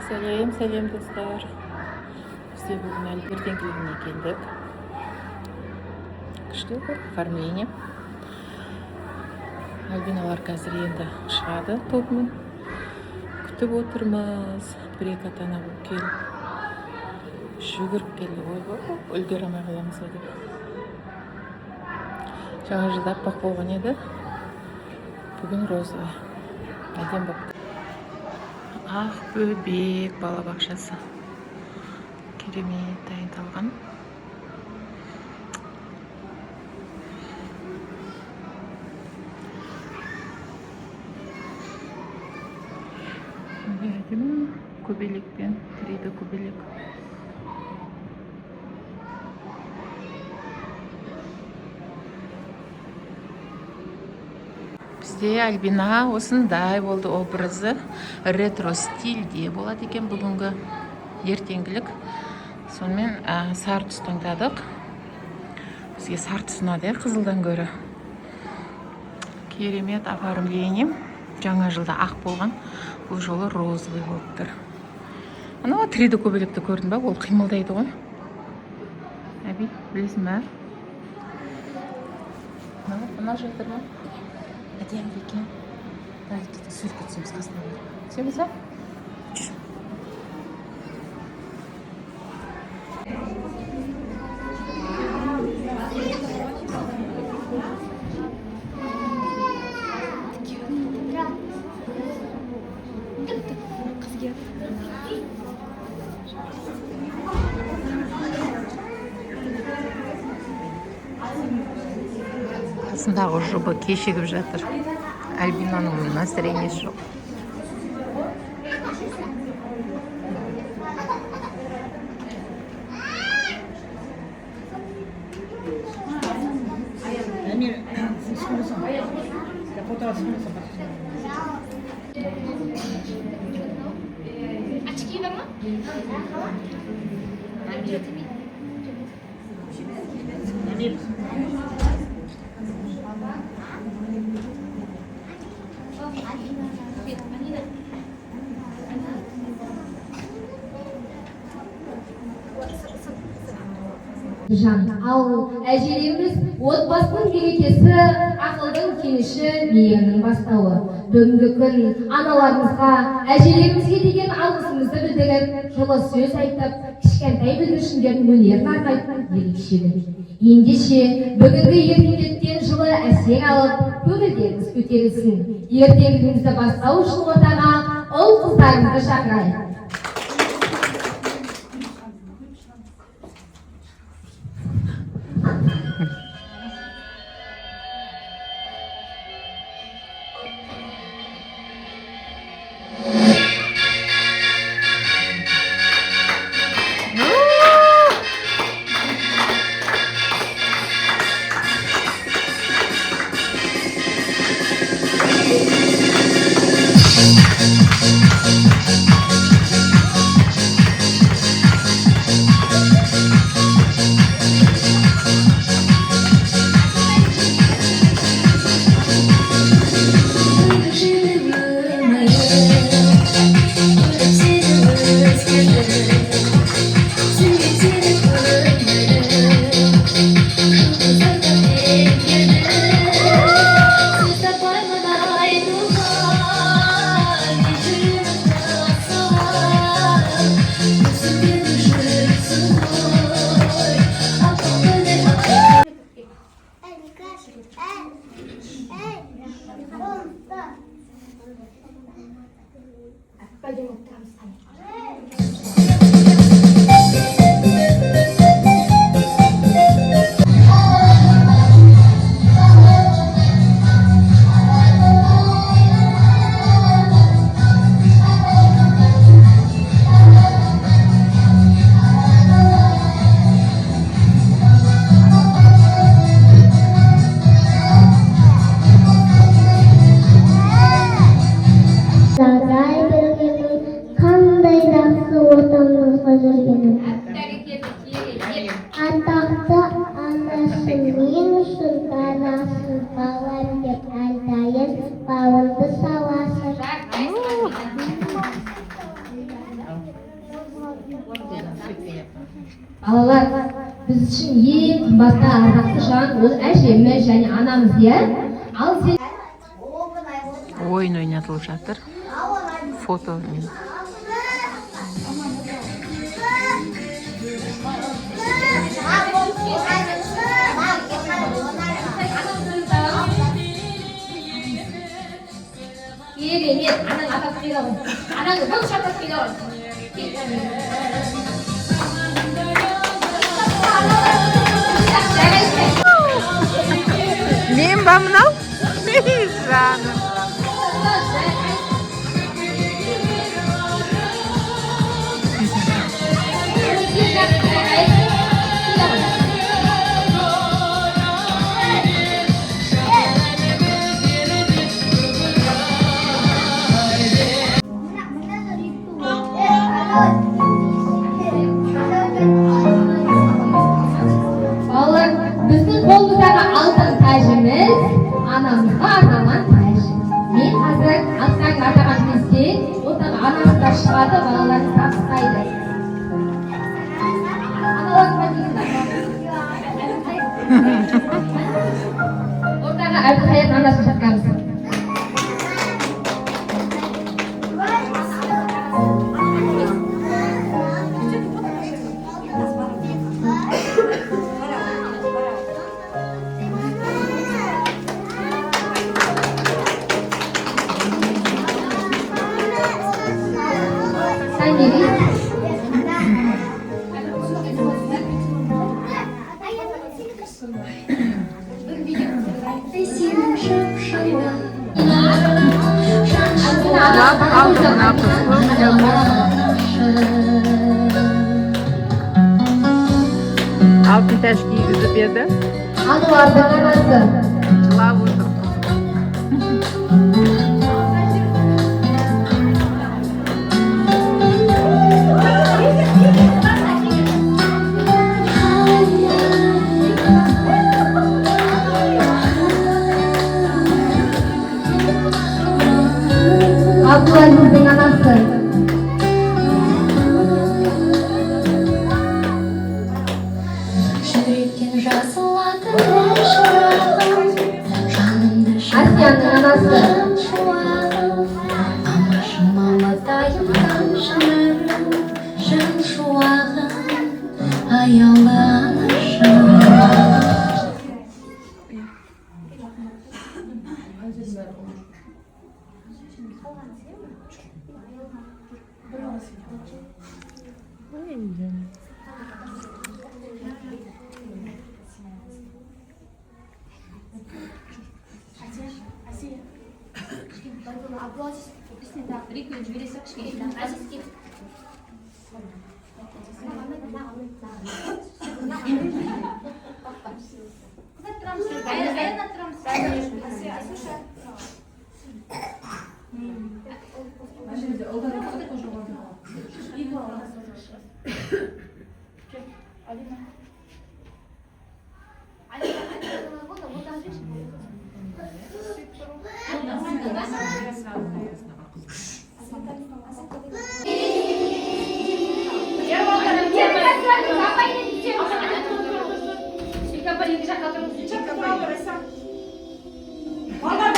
Сәлем достар. Бізде бүгін ертеңгілігіне келдік. Күшті оформление. Альбиналар қазір енді шығады тобымен. Күтіп отырмыз. Бір-екі ата-ана болып келіп жүгіріп келді. Ой, үлгере алмай қаламыз ба деп. Жаңа жылда аппақ болған еді. Бүгін розовый. Әдем болып. Ақ бөбек балабақшасы. Керемет дайындалған. Көбелекпен, 3D көбелек. Бізде Альбина осындай болды образы. Ретро стильде болады екен бүгінгі ертеңгілік. Сонымен сары түс таңдадық. Бізге сары түс ұнады, қызылдан гөрі. Керемет оформление. Жаңа жылда ақ болған. Бұл жолы розовый болып тұр. Ана 3D көбелекті көрдің ба? Ол қимылдайды ғой. Әби, білесің бе? Мына жатыр ма? Әдем екен. Дәлкеті сүріп кетсеміз қасына. Түсеміз ба? Қасындағы жұбы кешігіп жатыр. Альбинаның настроениесі жоқ. Açık var mı? Ал әжелеріміз отбасының берекесі, ақылдың кеніші, мейірімнің бастауы. Бүгінгі күн аналарымызға, әжелерімізге деген алғысымызды білдіріп, жылы сөз айтып, кішкентай бүлдіршіндердің өнерін арнайтын ерекше күн. Ендеше бүгінгі ертеңгіліктен жылы әсер алып, көңілдеріңіз көтерілсін. Ертеңгілігімізді бастау үшін ортаға ұл қыздарымызды шақырайық. Атақты анасы мен үшін данасын балам деп әлдайын балымды саласың. Балалар, біз үшін ең қымбатты ардақты жан ол әжеміз және анамыз, иә? Ал сен Ойын ойнатылып жатыр. Фотомен. керемет, анаң атап келе ғой. Анаңды бұл шатап келе ғой. Мен ба мынау? Жаным. Балалар, біздің қолымыздағы алтын тәжіміз анамызға арналған тәж. Мен қазір аттан атаған кезде одағы анамызда шығады, балаларын табыстайды. Одағы Әбілхаят анасын шақырамыз. Алтын тәж кигізіп еді. Ануардың анасы. Жылап отыр. Abduaziz'in anası. Asiyan'ın anası. Abdulaziz, bismillah, рикмен жібересің кішкене. Әзіз кет. Аянат тұрамыз. Mama